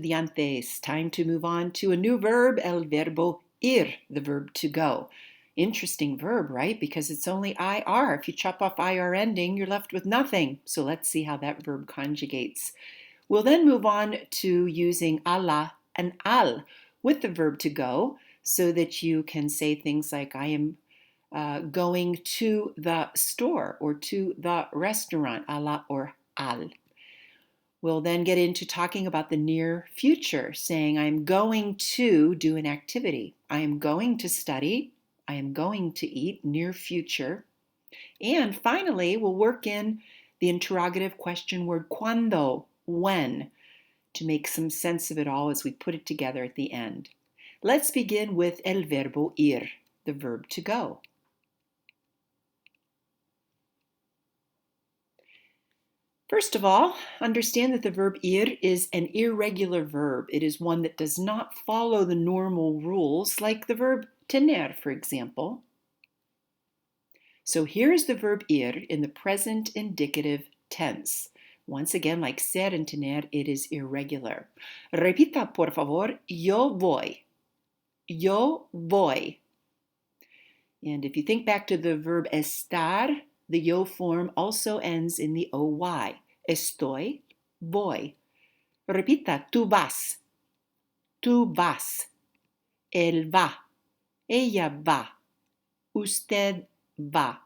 estudiantes. Time to move on to a new verb, el verbo ir, the verb to go. Interesting verb, right? Because it's only IR. If you chop off IR ending, you're left with nothing. So let's see how that verb conjugates. We'll then move on to using a la and al with the verb to go so that you can say things like I am going to the store or to the restaurant, a la or al. We'll then get into talking about the near future, saying I'm going to do an activity. I am going to study. I am going to eat, near future. And finally, we'll work in the interrogative question word cuando, when, to make some sense of it all as we put it together at the end. Let's begin with el verbo ir, the verb to go. First of all, understand that the verb ir is an irregular verb. It is one that does not follow the normal rules, like the verb tener, for example. So here is the verb ir in the present indicative tense. Once again, like ser and tener, it is irregular. Repita, por favor, yo voy. Yo voy. And if you think back to the verb estar, the yo form also ends in the OY. Estoy, voy. Repita, tú vas. Tú vas. Él va. Ella va. Usted va.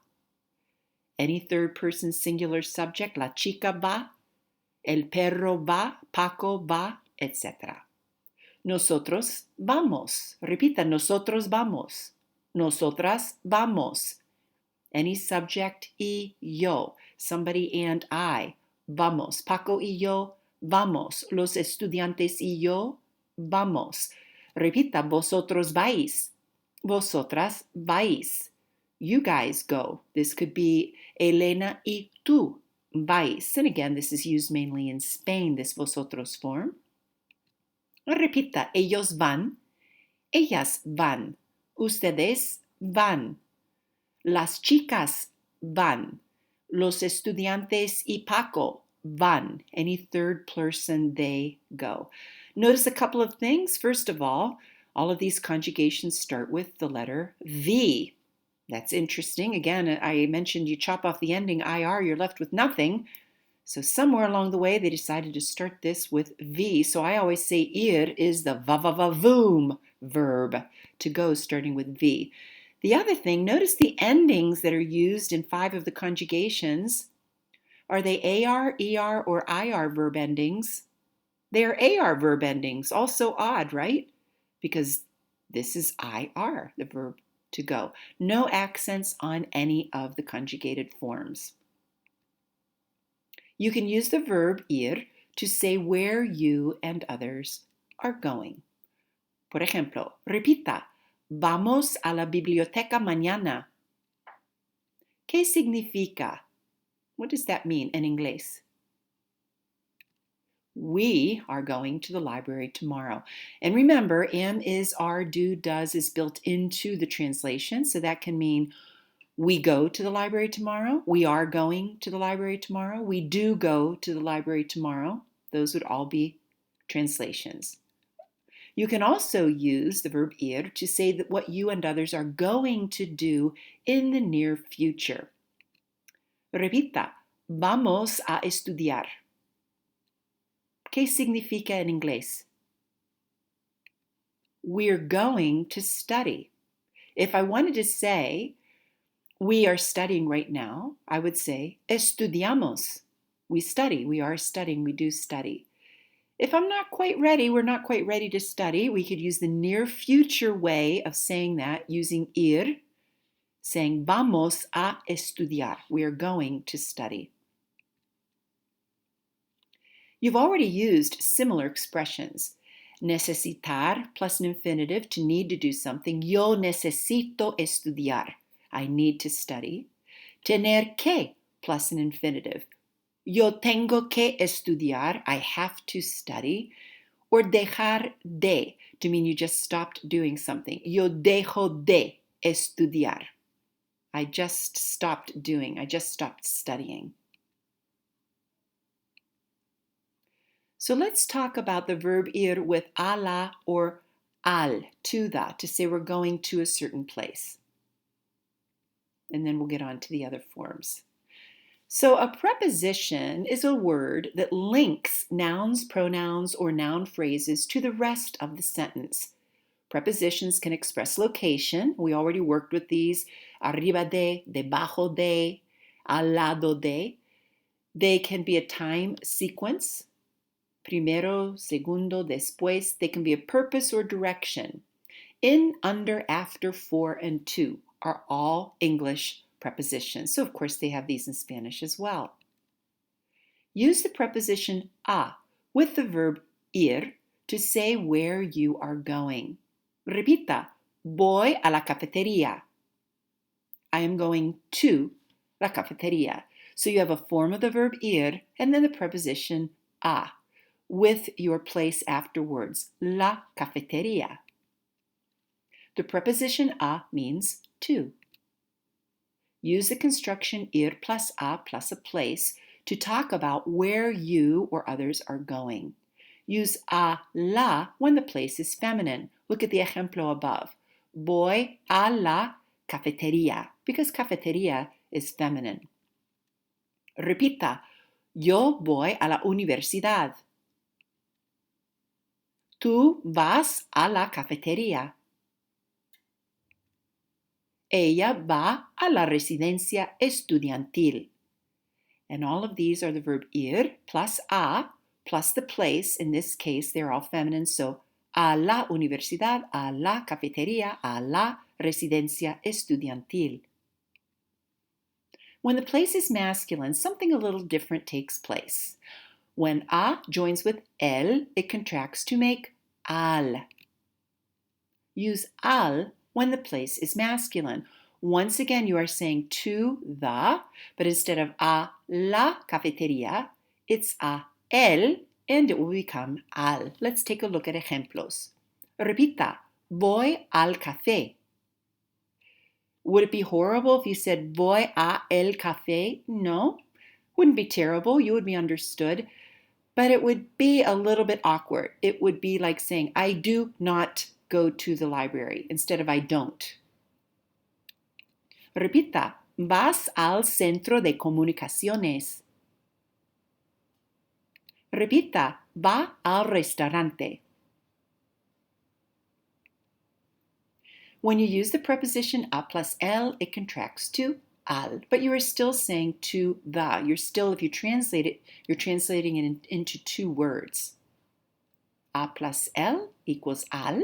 Any third person singular subject, la chica va. El perro va. Paco va, etc. Nosotros vamos. Repita, nosotros vamos. Nosotras vamos. Any subject, y yo. Somebody and I. Vamos. Paco y yo, vamos. Los estudiantes y yo, vamos. Repita, vosotros vais. Vosotras vais. You guys go. This could be Elena y tú vais. And again, this is used mainly in Spain, this vosotros form. Repita, ellos van. Ellas van. Ustedes van. Las chicas van. Los estudiantes y Paco van. Any third person, they go. Notice a couple of things. First of all of these conjugations start with the letter V. That's interesting. Again, I mentioned you chop off the ending IR, you're left with nothing. So somewhere along the way, they decided to start this with V. So I always say ir is the va-va-va-voom verb, to go, starting with V. The other thing, notice the endings that are used in 5 of the conjugations. Are they AR, ER, or IR verb endings? They are AR verb endings. Also odd, right? Because this is IR, the verb to go. No accents on any of the conjugated forms. You can use the verb ir to say where you and others are going. Por ejemplo, repita, vamos a la biblioteca mañana. ¿Qué significa? What does that mean in inglés? We are going to the library tomorrow. And remember, am, is, are, do, does is built into the translation. So that can mean we go to the library tomorrow. We are going to the library tomorrow. We do go to the library tomorrow. Those would all be translations. You can also use the verb ir to say that what you and others are going to do in the near future. Repita, vamos a estudiar. ¿Qué significa en inglés? We're going to study. If I wanted to say, we are studying right now, I would say, estudiamos. We study, we are studying, we do study. If I'm not quite ready, we're not quite ready to study, we could use the near future way of saying that using ir, saying vamos a estudiar. We are going to study. You've already used similar expressions. Necesitar plus an infinitive to need to do something. Yo necesito estudiar. I need to study. Tener que plus an infinitive. Yo tengo que estudiar. I have to study. Or dejar de to mean you just stopped doing something. Yo dejo de estudiar. I just stopped studying. So let's talk about the verb ir with a la or al, to the, to say we're going to a certain place. And then we'll get on to the other forms. So a preposition is a word that links nouns, pronouns, or noun phrases to the rest of the sentence. Prepositions can express location. We already worked with these. Arriba de, debajo de, al lado de. They can be a time sequence. Primero, segundo, después. They can be a purpose or direction. In, under, after, for, and to are all English prepositions. So, of course, they have these in Spanish as well. Use the preposition a with the verb ir to say where you are going. Repita, voy a la cafetería. I am going to la cafetería. So you have a form of the verb ir and then the preposition a with your place afterwards, la cafetería. The preposition a means to. Use the construction ir plus a place to talk about where you or others are going. Use a la when the place is feminine. Look at the ejemplo above. Voy a la cafetería, because cafetería is feminine. Repita, yo voy a la universidad. Tú vas a la cafetería. Ella va a la residencia estudiantil. And all of these are the verb ir plus a plus the place. In this case, they're all feminine. So, a la universidad, a la cafetería, a la residencia estudiantil. When the place is masculine, something a little different takes place. When a joins with el, it contracts to make al. Use al when the place is masculine. Once again, you are saying to the, but instead of a la cafetería, it's a el, and it will become al. Let's take a look at ejemplos. Repita, voy al café. Would it be horrible if you said voy a el café? No, wouldn't be terrible. You would be understood, but it would be a little bit awkward. It would be like saying I do not go to the library instead of I don't. Repita, vas al centro de comunicaciones. Repita, va al restaurante. When you use the preposition a plus el, it contracts to al, but you are still saying to the. You're still, if you translate it, you're translating it into two words. A plus el equals al.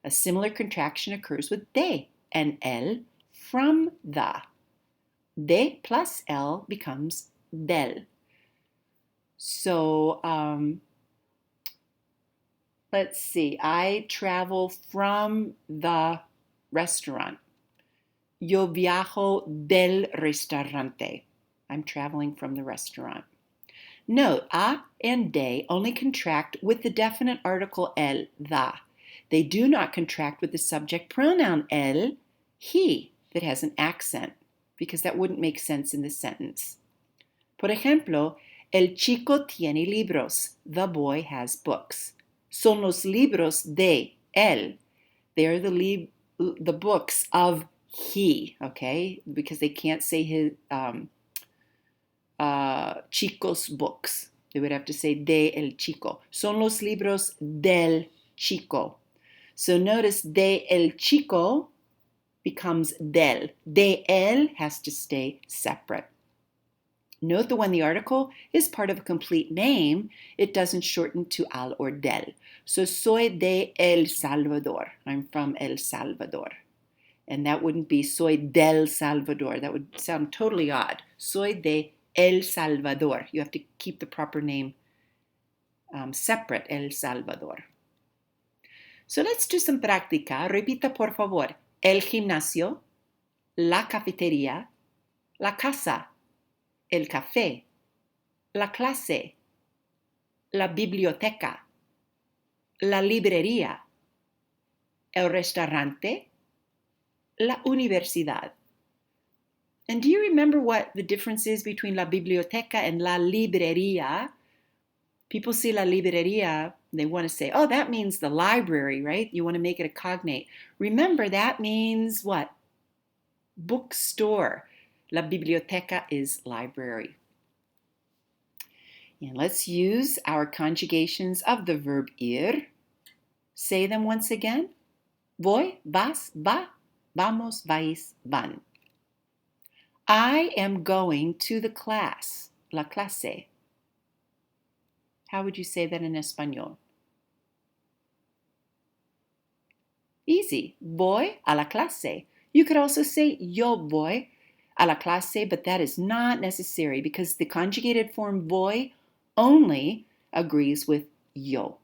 A similar contraction occurs with de and el from the. De plus el becomes del. So, let's see. I travel from the restaurant. Yo viajo del restaurante. I'm traveling from the restaurant. Note, a and de only contract with the definite article el, the. They do not contract with the subject pronoun el, he, that has an accent, because that wouldn't make sense in the sentence. Por ejemplo, el chico tiene libros. The boy has books. Son los libros de él. They're the books of he, okay? Because they can't say his chico's books. They would have to say de el chico. Son los libros del chico. So notice de el chico becomes del. De él has to stay separate. Note that when the article is part of a complete name, it doesn't shorten to al or del. So soy de El Salvador. I'm from El Salvador. And that wouldn't be soy del Salvador. That would sound totally odd. Soy de El Salvador. You have to keep the proper name separate, El Salvador. So let's do some práctica. Repita, por favor. El gimnasio, la cafetería, la casa, el café, la clase, la biblioteca, la librería, el restaurante, la universidad. And do you remember what the difference is between la biblioteca and la librería? People see la librería, they want to say, oh, that means the library, right? You want to make it a cognate. Remember, that means what? Bookstore. La biblioteca is library. And let's use our conjugations of the verb ir. Say them once again. Voy, vas, va, vamos, vais, van. I am going to the class, la clase. How would you say that in Espanol? Easy. Voy a la clase. You could also say yo voy a la clase, but that is not necessary because the conjugated form voy only agrees with yo.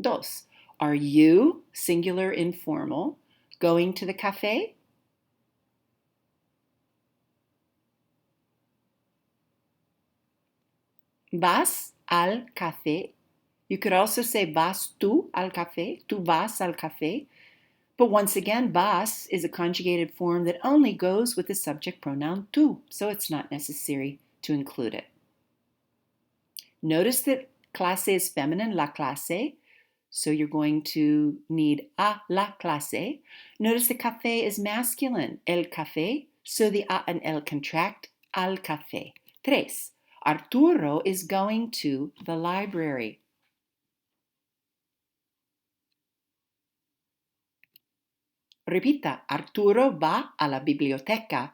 Dos. Are you, singular informal, going to the cafe? Vas al café. You could also say vas tú al café. Tú vas al café. But once again, vas is a conjugated form that only goes with the subject pronoun tú, so it's not necessary to include it. Notice that clase is feminine, la clase, so you're going to need a la clase. Notice the café is masculine, el café, so the a and el contract, al café. Tres. Arturo is going to the library. Repita, Arturo va a la biblioteca.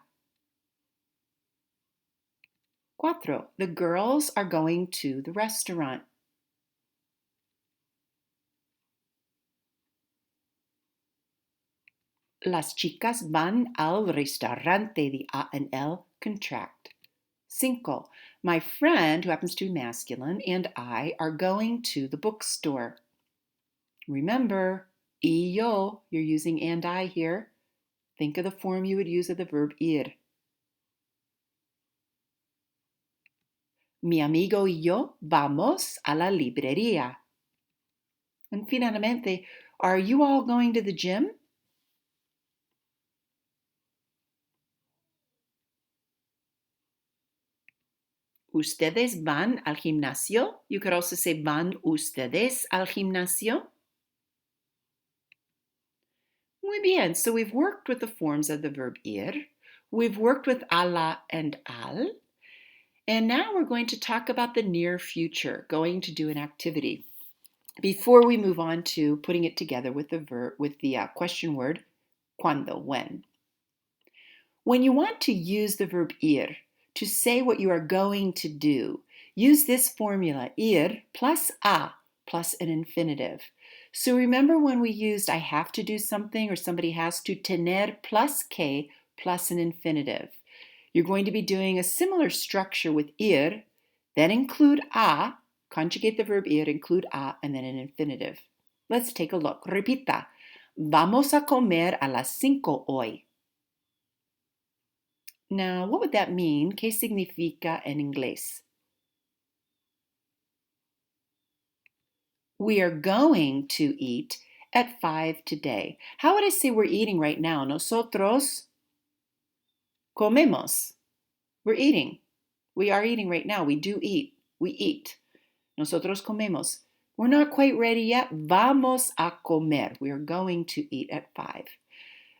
Cuatro. The girls are going to the restaurant. Las chicas van al restaurante. The a and l contract. Cinco. My friend, who happens to be masculine, and I are going to the bookstore. Remember, y yo, you're using and I here. Think of the form you would use of the verb ir. Mi amigo y yo vamos a la librería. And finalmente, are you all going to the gym? Ustedes van al gimnasio? You could also say van ustedes al gimnasio? Muy bien, so we've worked with the forms of the verb ir. We've worked with a la and al. And now we're going to talk about the near future, going to do an activity. Before we move on to putting it together with the verb, with the question word, cuando, when. When you want to use the verb ir to say what you are going to do, use this formula, ir plus a plus an infinitive. So remember when we used I have to do something or somebody has to, tener plus que plus an infinitive. You're going to be doing a similar structure with ir, then include a, conjugate the verb ir, include a, and then an infinitive. Let's take a look. Repita. Vamos a comer a las 5 hoy. Now, what would that mean? ¿Qué significa en inglés? We are going to eat at 5 today. How would I say we're eating right now? Nosotros comemos. We're eating. We are eating right now. We do eat. We eat. Nosotros comemos. We're not quite ready yet. Vamos a comer. We are going to eat at 5.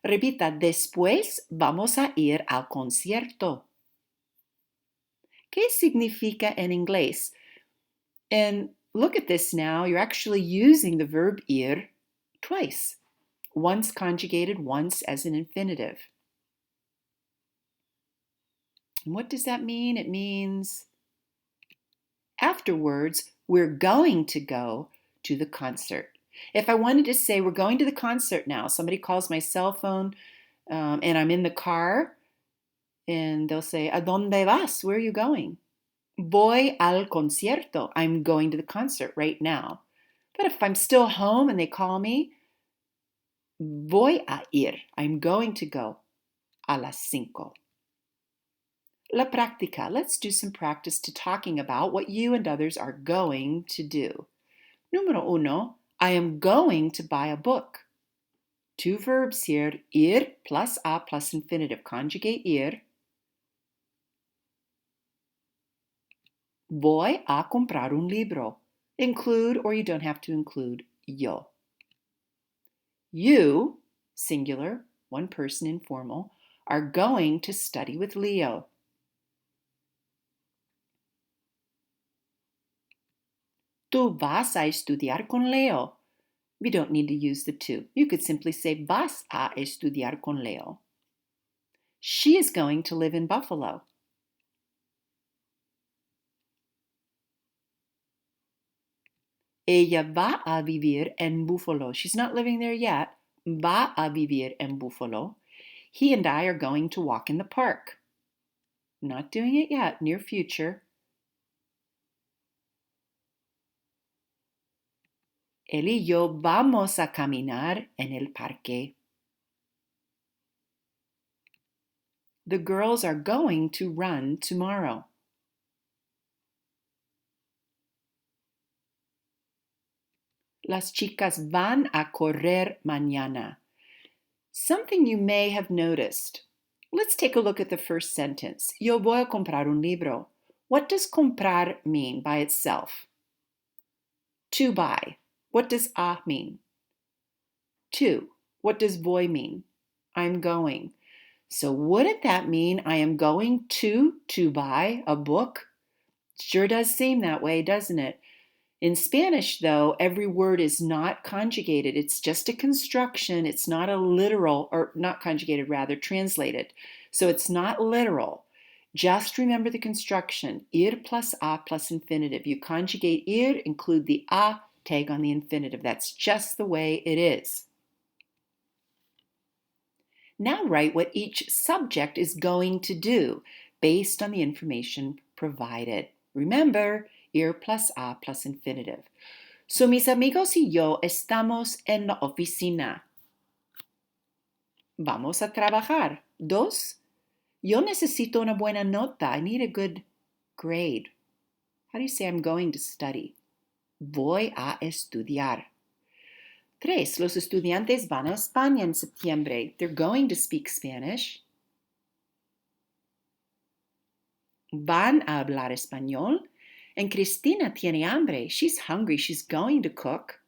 Repita, después vamos a ir al concierto. ¿Qué significa en inglés? And look at this now. You're actually using the verb ir twice. Once conjugated, once as an infinitive. And what does that mean? It means afterwards, we're going to go to the concert. If I wanted to say we're going to the concert now, somebody calls my cell phone and I'm in the car and they'll say, ¿A dónde vas? Where are you going? Voy al concierto. I'm going to the concert right now. But if I'm still home and they call me, voy a ir. I'm going to go a las 5. La práctica. Let's do some practice to talking about what you and others are going to do. Número uno, I am going to buy a book. Two verbs here, ir plus a plus infinitive. Conjugate ir. Voy a comprar un libro. Include, or you don't have to include, yo. You, singular, one person, informal, are going to study with Leo. Tú vas a estudiar con Leo. We don't need to use the to. You could simply say vas a estudiar con Leo. She is going to live in Buffalo. Ella va a vivir en Buffalo. She's not living there yet. Va a vivir en Buffalo. He and I are going to walk in the park. Not doing it yet, near future. Él y yo vamos a caminar en el parque. The girls are going to run tomorrow. Las chicas van a correr mañana. Something you may have noticed. Let's take a look at the first sentence. Yo voy a comprar un libro. What does comprar mean by itself? To buy. What does a mean? To. What does voy mean? I'm going. So wouldn't that mean I am going to buy a book? Sure does seem that way, doesn't it? In Spanish, though, every word is not conjugated. It's just a construction. It's not a literal, or not conjugated, rather, translated. So it's not literal. Just remember the construction, ir plus a plus infinitive. You conjugate ir, include the a, tag on the infinitive. That's just the way it is. Now write what each subject is going to do based on the information provided. Remember, ir plus a plus infinitive. So mis amigos y yo estamos en la oficina. Vamos a trabajar. 2. Yo necesito una buena nota. I need a good grade. How do you say I'm going to study? Voy a estudiar. 3. Los estudiantes van a España en septiembre. They're going to speak Spanish. Van a hablar español. And Cristina tiene hambre. She's hungry. She's going to cook.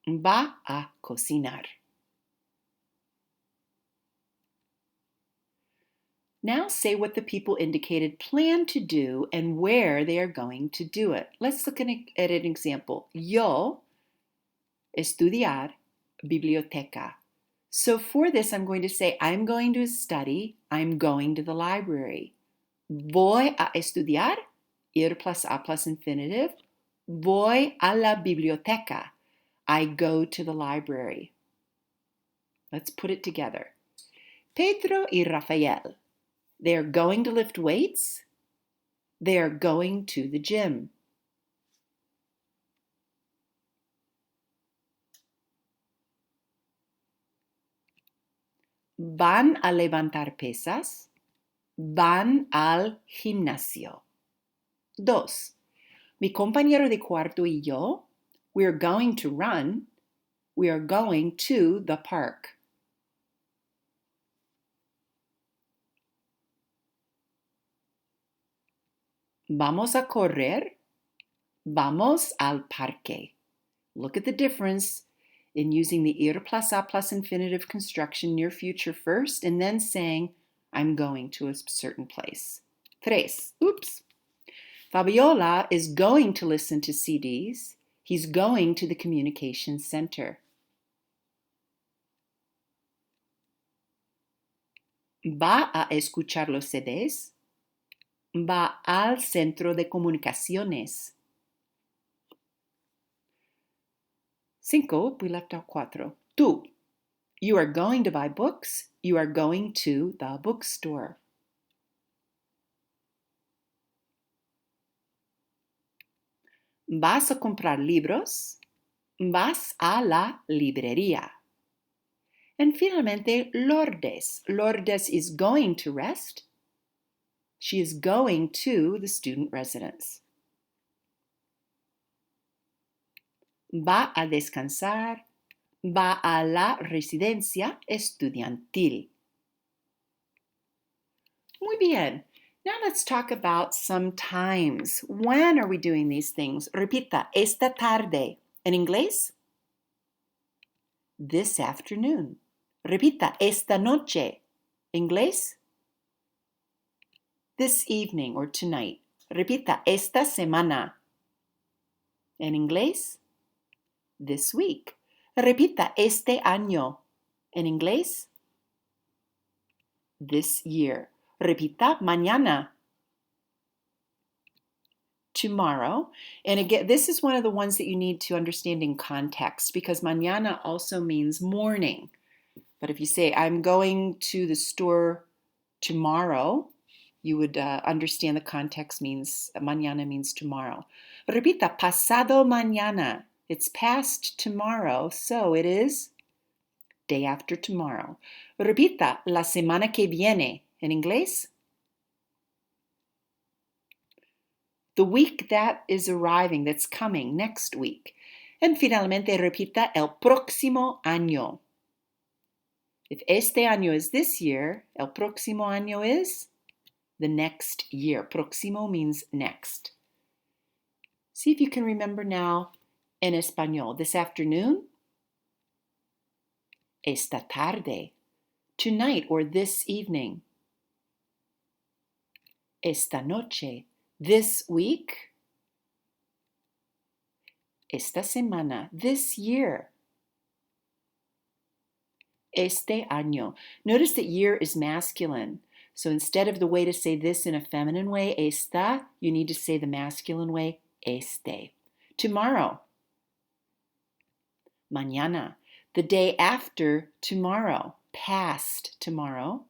Va a cocinar. Now say what the people indicated plan to do and where they are going to do it. Let's look at an example. Yo estudiar biblioteca. So for this, I'm going to say I'm going to study. I'm going to the library. Voy a estudiar, ir plus a plus infinitive. Voy a la biblioteca. I go to the library. Let's put it together. Pedro y Rafael. They are going to lift weights. They are going to the gym. Van a levantar pesas. Van al gimnasio. 2. Mi compañero de cuarto y yo, we are going to run. We are going to the park. Vamos a correr. Vamos al parque. Look at the difference in using the ir plus a plus infinitive construction near future first and then saying, I'm going to a certain place. 3. Oops. Fabiola is going to listen to CDs. He's going to the communication center. Va a escuchar los CDs. Va al centro de comunicaciones. 5, we left out 4. Tú, you are going to buy books. You are going to the bookstore. Vas a comprar libros. Vas a la librería. And finalmente, Lourdes. Lourdes is going to rest. She is going to the student residence. Va a descansar. Va a la residencia estudiantil. Muy bien. Now let's talk about some times. When are we doing these things? Repita, esta tarde. En inglés, this afternoon. Repita, esta noche. Inglés, this evening or tonight. Repita, esta semana. En inglés, this week. Repita, este año. En inglés, this year. Repita, mañana. Tomorrow. And again, this is one of the ones that you need to understand in context because mañana also means morning. But if you say, I'm going to the store tomorrow, you would understand the context means, mañana means tomorrow. Repita, pasado mañana. It's past tomorrow, so it is day after tomorrow. Repita, la semana que viene. En inglés, the week that is arriving, that's coming, next week. And finalmente, repita, el próximo año. If este año is this year, el próximo año is the next year. Próximo means next. See if you can remember now en español. This afternoon, esta tarde. Tonight or this evening. Esta noche. This week. Esta semana. This year. Este año. Notice that year is masculine. So instead of the way to say this in a feminine way, esta, you need to say the masculine way, este. Tomorrow. Mañana. The day after tomorrow. Past tomorrow.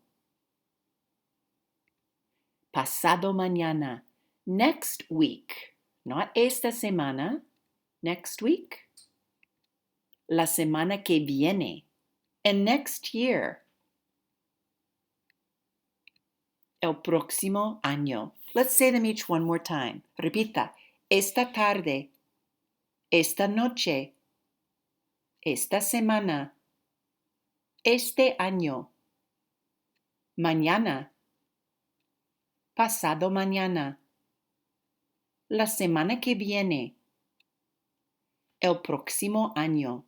Pasado mañana. Next week. Not esta semana. Next week. La semana que viene. And next year. El próximo año. Let's say them each one more time. Repita. Esta tarde. Esta noche. Esta semana. Este año. Mañana. Pasado mañana. La semana que viene. El próximo año.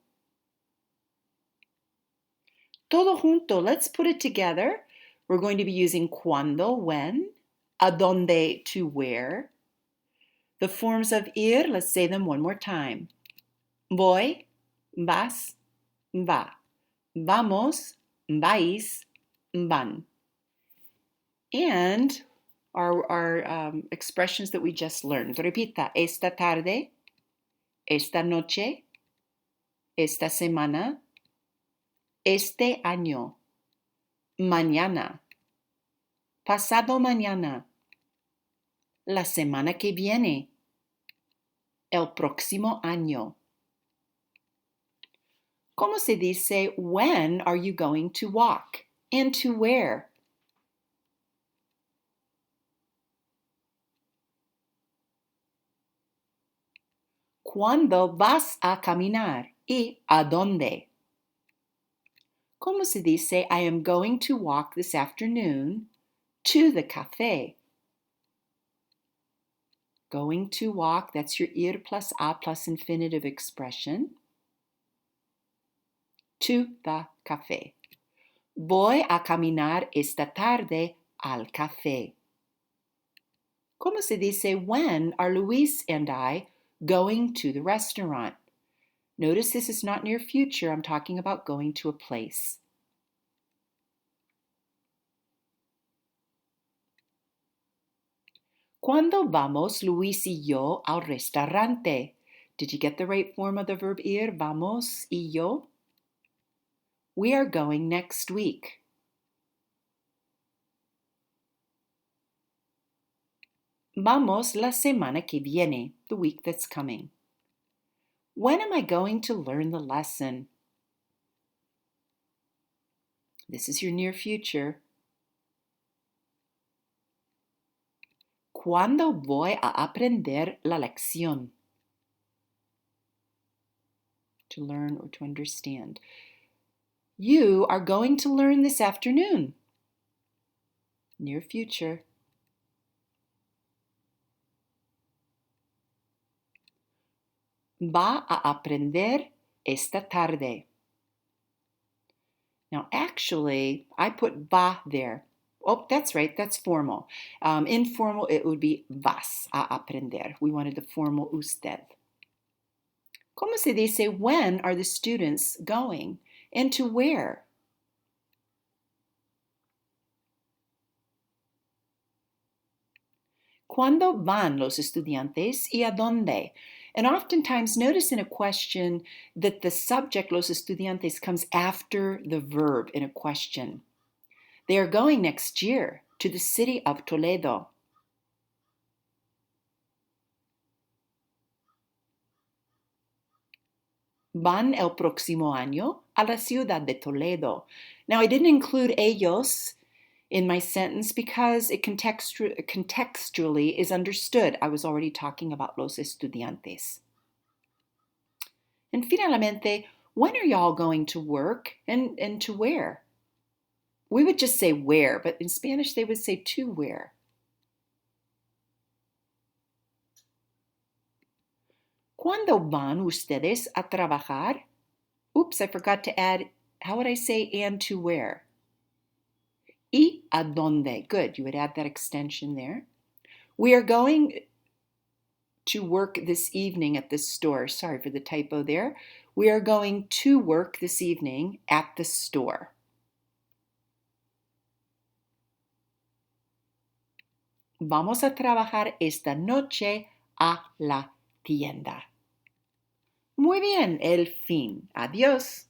Todo junto. Let's put it together. We're going to be using cuando, when, a dónde, to where. The forms of ir, let's say them one more time. Voy, vas, va. Vamos, vais, van. And our expressions that we just learned. Repita, esta tarde, esta noche, esta semana, este año, mañana, pasado mañana, la semana que viene, el próximo año. ¿Cómo se dice, when are you going to walk? And to where? ¿Cuándo vas a caminar? ¿Y a dónde? ¿Cómo se dice, I am going to walk this afternoon to the café? Going to walk, that's your ir+a+infinitive expression. To the café. Voy a caminar esta tarde al café. ¿Cómo se dice, when are Luis and I going to the restaurant? Notice this is not near future. I'm talking about going to a place. ¿Cuándo vamos Luis y yo al restaurante? Did you get the right form of the verb ir? Vamos y yo. We are going next week. Vamos la semana que viene, the week that's coming. When am I going to learn the lesson? This is your near future. ¿Cuándo voy a aprender la lección? To learn or to understand. You are going to learn this afternoon. Near future. Va a aprender esta tarde. Now, actually, I put va there. Oh, that's right, that's formal. Informal, it would be vas a aprender. We wanted the formal usted. ¿Cómo se dice when are the students going and to where? ¿Cuándo van los estudiantes y a dónde? And oftentimes, notice in a question that the subject, los estudiantes, comes after the verb in a question. They are going next year to the city of Toledo. Van el próximo año a la ciudad de Toledo. Now, I didn't include ellos in my sentence because it contextually is understood. I was already talking about los estudiantes. And finalmente, when are y'all going to work and to where? We would just say where, but in Spanish they would say to where. ¿Cuándo van ustedes a trabajar? Oops, I forgot to add, how would I say and to where? ¿Y a dónde? Good, you would add that extension there. We are going to work this evening at this store. Sorry for the typo there. We are going to work this evening at the store. Vamos a trabajar esta noche a la tienda. Muy bien, el fin. Adiós.